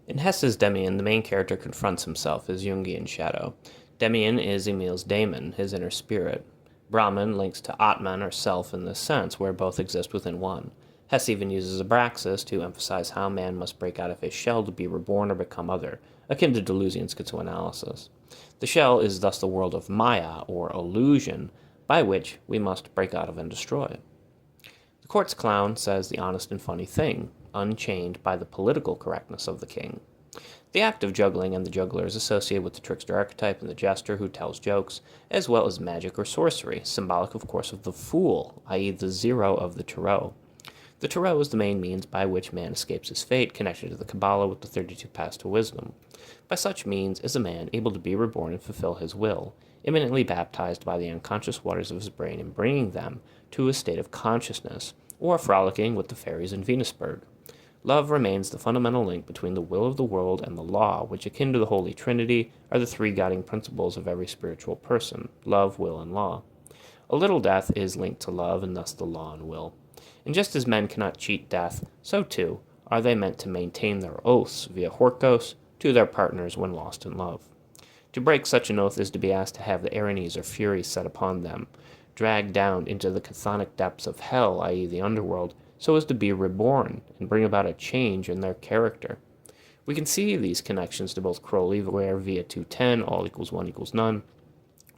In Hesse's Demian, the main character confronts himself as Jungian shadow. Demian is Emil's daemon, his inner spirit. Brahman links to Atman, or self, in this sense, where both exist within one. Hesse even uses Abraxas to emphasize how man must break out of his shell to be reborn or become other, akin to Deleuzian schizoanalysis. The shell is thus the world of Maya, or illusion, by which we must break out of and destroy. The court's clown says the honest and funny thing, unchained by the political correctness of the king. The act of juggling and the juggler is associated with the trickster archetype and the jester who tells jokes, as well as magic or sorcery, symbolic, of course, of the fool, i.e. the zero of the tarot. The tarot is the main means by which man escapes his fate, connected to the Kabbalah with the 32 paths to wisdom. By such means is a man able to be reborn and fulfill his will, imminently baptized by the unconscious waters of his brain and bringing them to a state of consciousness, or frolicking with the fairies in Venusberg. Love remains the fundamental link between the will of the world and the law, which, akin to the Holy Trinity, are the three guiding principles of every spiritual person: love, will, and law. A little death is linked to love, and thus the law and will. And just as men cannot cheat death, so too are they meant to maintain their oaths via Horkos to their partners when lost in love. To break such an oath is to be asked to have the Erinyes or Furies set upon them, dragged down into the chthonic depths of hell, i.e. the underworld, so as to be reborn and bring about a change in their character. We can see these connections to both Crowley, where via 210 all equals 1 equals none,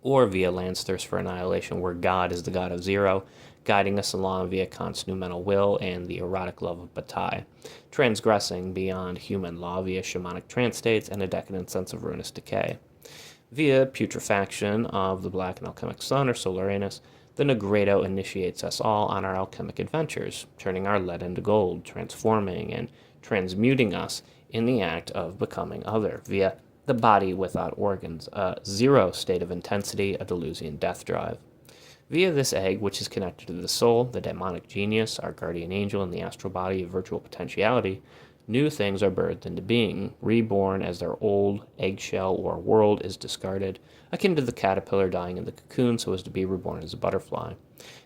or via Land's Thirst for Annihilation, where God is the god of zero, guiding us along via Kant's noumenal will and the erotic love of Bataille, transgressing beyond human law via shamanic trance states and a decadent sense of ruinous decay. Via putrefaction of the black and alchemic sun, or Solaranus, the Negredo initiates us all on our alchemic adventures, turning our lead into gold, transforming and transmuting us in the act of becoming other, via the body without organs, a zero state of intensity, a Deleuzian death drive. Via this egg, which is connected to the soul, the daimonic genius, our guardian angel, and the astral body of virtual potentiality, new things are birthed into being, reborn as their old eggshell or world is discarded, akin to the caterpillar dying in the cocoon so as to be reborn as a butterfly.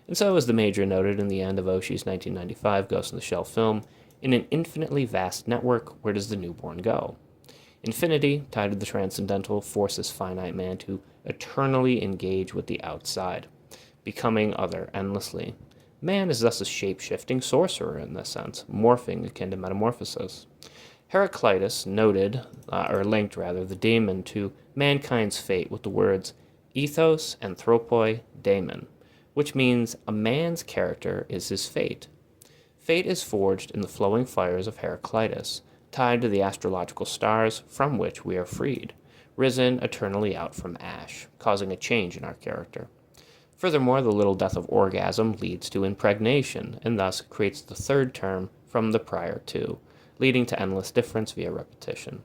And so, as the Major noted in the end of Oshie's 1995 Ghost in the Shell film, in an infinitely vast network, where does the newborn go? Infinity, tied to the transcendental, forces finite man to eternally engage with the outside, becoming other endlessly. Man is thus a shape-shifting sorcerer in this sense, morphing akin to metamorphosis. Heraclitus noted, linked the daemon to mankind's fate with the words ethos, anthropoi, daemon, which means a man's character is his fate. Fate is forged in the flowing fires of Heraclitus, tied to the astrological stars from which we are freed, risen eternally out from ash, causing a change in our character. Furthermore, the little death of orgasm leads to impregnation, and thus creates the third term from the prior two, leading to endless difference via repetition.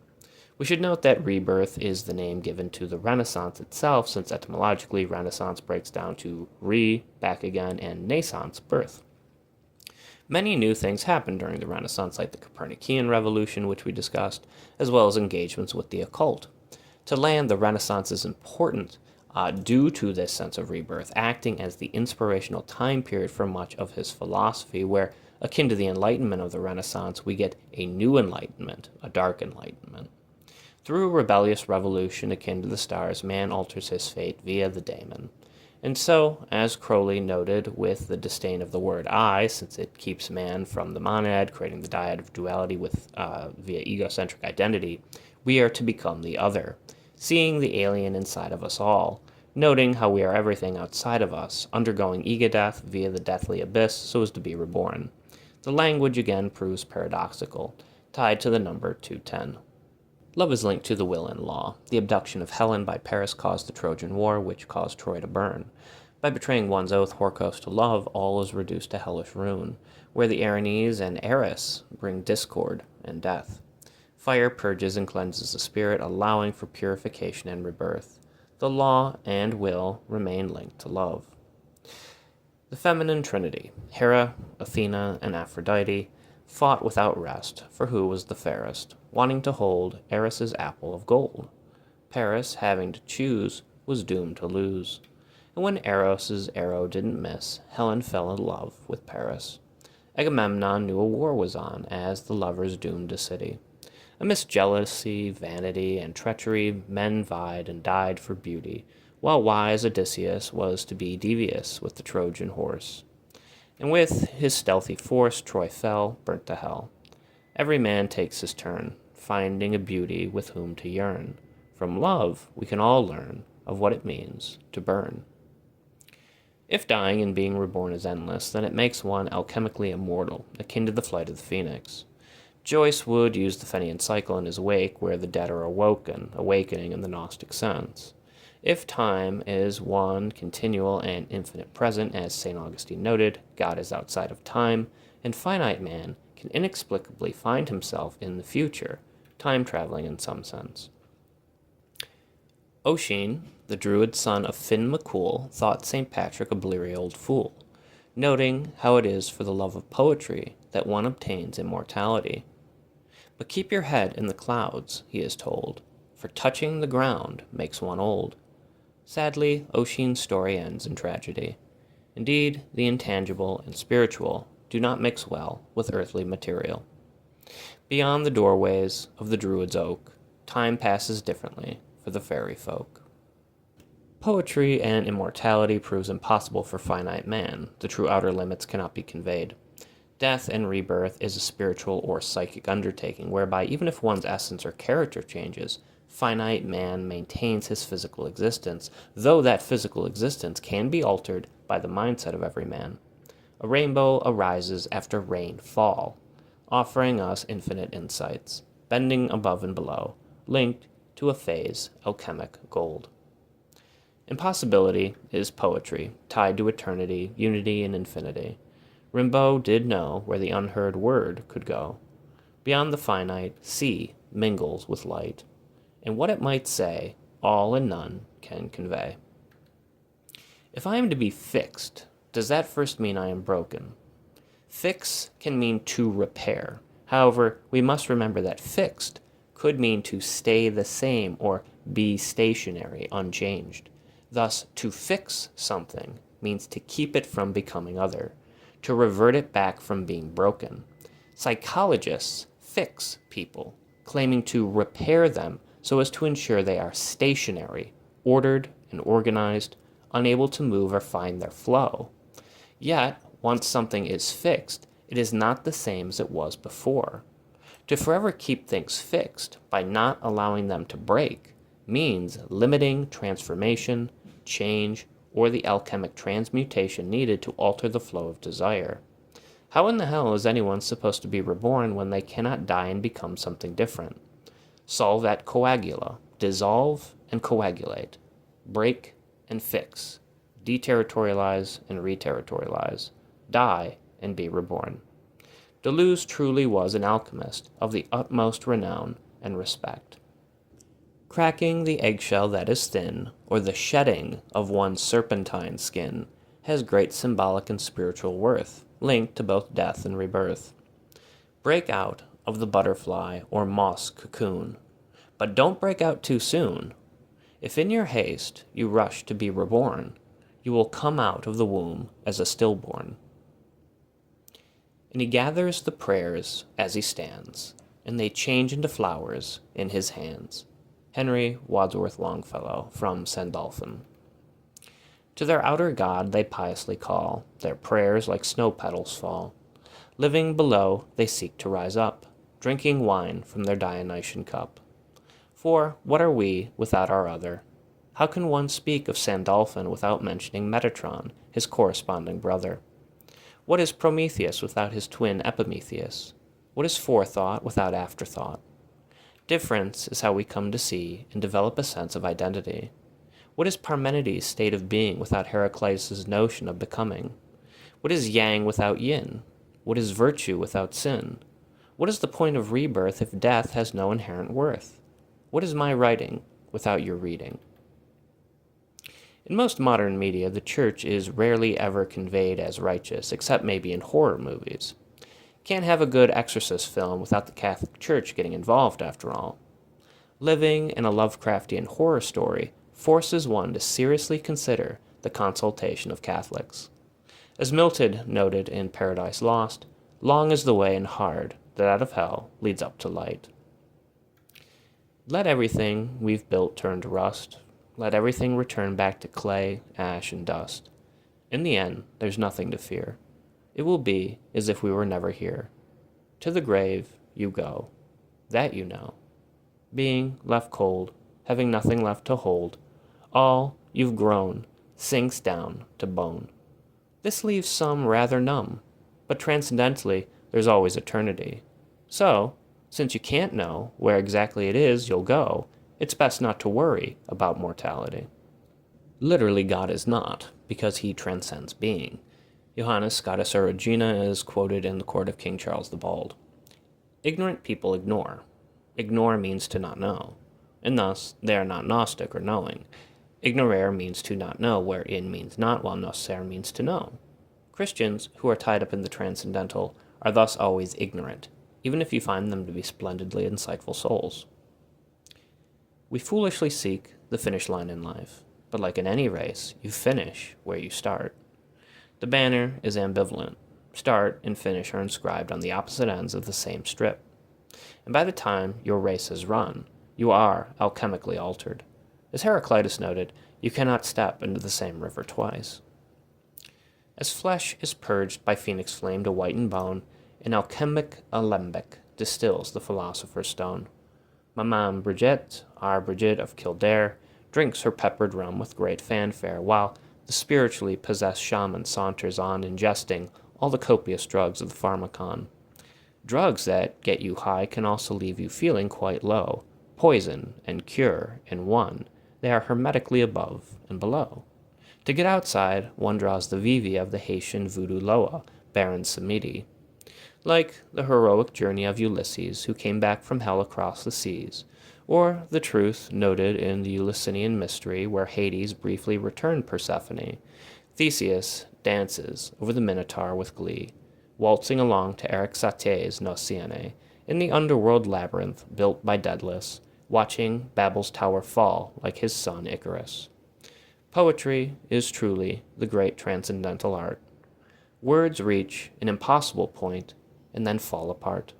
We should note that rebirth is the name given to the Renaissance itself, since etymologically Renaissance breaks down to re, back again, and naissance, birth. Many new things happened during the Renaissance, like the Copernican revolution, which we discussed, as well as engagements with the occult. To Land, the Renaissance is important due to this sense of rebirth, acting as the inspirational time period for much of his philosophy, where, akin to the Enlightenment of the Renaissance, we get a new enlightenment, a dark enlightenment. Through a rebellious revolution akin to the stars, man alters his fate via the daemon. And so, as Crowley noted, with the disdain of the word I, since it keeps man from the monad, creating the dyad of duality via egocentric identity, we are to become the other, seeing the alien inside of us all, noting how we are everything outside of us, undergoing ego-death via the deathly abyss so as to be reborn. The language again proves paradoxical, tied to the number 210. Love is linked to the will and law. The abduction of Helen by Paris caused the Trojan War, which caused Troy to burn. By betraying one's oath, Horkos, to love, all is reduced to hellish ruin, where the Erinyes and Eris bring discord and death. Fire purges and cleanses the spirit, allowing for purification and rebirth. The law and will remain linked to love. The feminine trinity, Hera, Athena, and Aphrodite, fought without rest for who was the fairest, wanting to hold Eris's apple of gold. Paris, having to choose, was doomed to lose. And when Eros's arrow didn't miss, Helen fell in love with Paris. Agamemnon knew a war was on, as the lovers doomed a city. Amidst jealousy, vanity, and treachery, men vied and died for beauty, while wise Odysseus was to be devious with the Trojan horse. And with his stealthy force, Troy fell, burnt to hell. Every man takes his turn, finding a beauty with whom to yearn. From love, we can all learn of what it means to burn. If dying and being reborn is endless, then it makes one alchemically immortal, akin to the flight of the phoenix. Joyce would use the Fenian cycle in his Wake, where the dead are awoken, awakening in the Gnostic sense. If time is one continual and infinite present, as St. Augustine noted, God is outside of time, and finite man can inexplicably find himself in the future, time traveling in some sense. Joycean, the druid son of Finn MacCool, thought St. Patrick a bleary old fool, noting how it is for the love of poetry that one obtains immortality. But keep your head in the clouds, he is told, for touching the ground makes one old. Sadly, Joycean's story ends in tragedy. Indeed, the intangible and spiritual do not mix well with earthly material. Beyond the doorways of the Druid's Oak, time passes differently for the fairy folk. Poetry and immortality proves impossible for finite man. The true outer limits cannot be conveyed. Death and rebirth is a spiritual or psychic undertaking, whereby even if one's essence or character changes, finite man maintains his physical existence, though that physical existence can be altered by the mindset of every man. A rainbow arises after rainfall, offering us infinite insights, bending above and below, linked to a phase alchemic gold. Impossibility is poetry, tied to eternity, unity, and infinity. Rimbaud did know where the unheard word could go. Beyond the finite, sea mingles with light, and what it might say, all and none can convey. If I am to be fixed, does that first mean I am broken? Fix can mean to repair. However, we must remember that fixed could mean to stay the same or be stationary, unchanged. Thus, to fix something means to keep it from becoming other, to revert it back from being broken. Psychologists fix people, claiming to repair them so as to ensure they are stationary, ordered and organized, unable to move or find their flow. Yet, once something is fixed, it is not the same as it was before. To forever keep things fixed by not allowing them to break means limiting transformation, change, or the alchemic transmutation needed to alter the flow of desire. How in the hell is anyone supposed to be reborn when they cannot die and become something different? Solve at coagula, dissolve and coagulate, break and fix, deterritorialize and reterritorialize, die and be reborn. Deleuze truly was an alchemist of the utmost renown and respect. Cracking the eggshell that is thin, or the shedding of one's serpentine skin, has great symbolic and spiritual worth, linked to both death and rebirth. Break out of the butterfly or moss cocoon, but don't break out too soon. If in your haste you rush to be reborn, you will come out of the womb as a stillborn. And he gathers the prayers as he stands, and they change into flowers in his hands. Henry Wadsworth Longfellow, from Sandalphon. To their outer God they piously call, their prayers like snow petals fall. Living below, they seek to rise up, drinking wine from their Dionysian cup. For what are we without our other? How can one speak of Sandalphon without mentioning Metatron, his corresponding brother? What is Prometheus without his twin Epimetheus? What is forethought without afterthought? Difference is how we come to see and develop a sense of identity. What is Parmenides' state of being without Heraclitus' notion of becoming? What is yang without yin? What is virtue without sin? What is the point of rebirth if death has no inherent worth? What is my writing without your reading? In most modern media, the church is rarely ever conveyed as righteous, except maybe in horror movies. Can't have a good exorcist film without the Catholic Church getting involved, after all. Living in a Lovecraftian horror story forces one to seriously consider the consultation of Catholics. As Milton noted in Paradise Lost, long is the way and hard that out of hell leads up to light. Let everything we've built turn to rust. Let everything return back to clay, ash, and dust. In the end, there's nothing to fear. It will be as if we were never here. To the grave you go. That you know. Being left cold, having nothing left to hold, all you've grown sinks down to bone. This leaves some rather numb, but transcendentally, there's always eternity. So, since you can't know where exactly it is you'll go, it's best not to worry about mortality. Literally, God is not, because he transcends being. Johannes Scotus Regina is quoted in the court of King Charles the Bald. Ignorant people ignore. Ignore means to not know, and thus they are not Gnostic or knowing. Ignorare means to not know, where in means not, while noscere means to know. Christians who are tied up in the transcendental are thus always ignorant, even if you find them to be splendidly insightful souls. We foolishly seek the finish line in life, but like in any race, you finish where you start. The banner is ambivalent. Start and finish are inscribed on the opposite ends of the same strip. And by the time your race is run, you are alchemically altered. As Heraclitus noted, you cannot step into the same river twice. As flesh is purged by phoenix flame to whiten bone, an alchemic alembic distills the philosopher's stone. Madame Brigitte, our Brigitte of Kildare, drinks her peppered rum with great fanfare, while the spiritually possessed shaman saunters on ingesting all the copious drugs of the pharmacon. Drugs that get you high can also leave you feeling quite low. Poison and cure in one, they are hermetically above and below. To get outside, one draws the vivi of the Haitian voodoo loa, Baron Samedi. Like the heroic journey of Ulysses, who came back from hell across the seas, or the truth noted in the Eleusinian mystery where Hades briefly returned Persephone, Theseus dances over the Minotaur with glee, waltzing along to Eric Satie's Nociene, in the underworld labyrinth built by Daedalus, watching Babel's tower fall like his son Icarus. Poetry is truly the great transcendental art. Words reach an impossible point and then fall apart.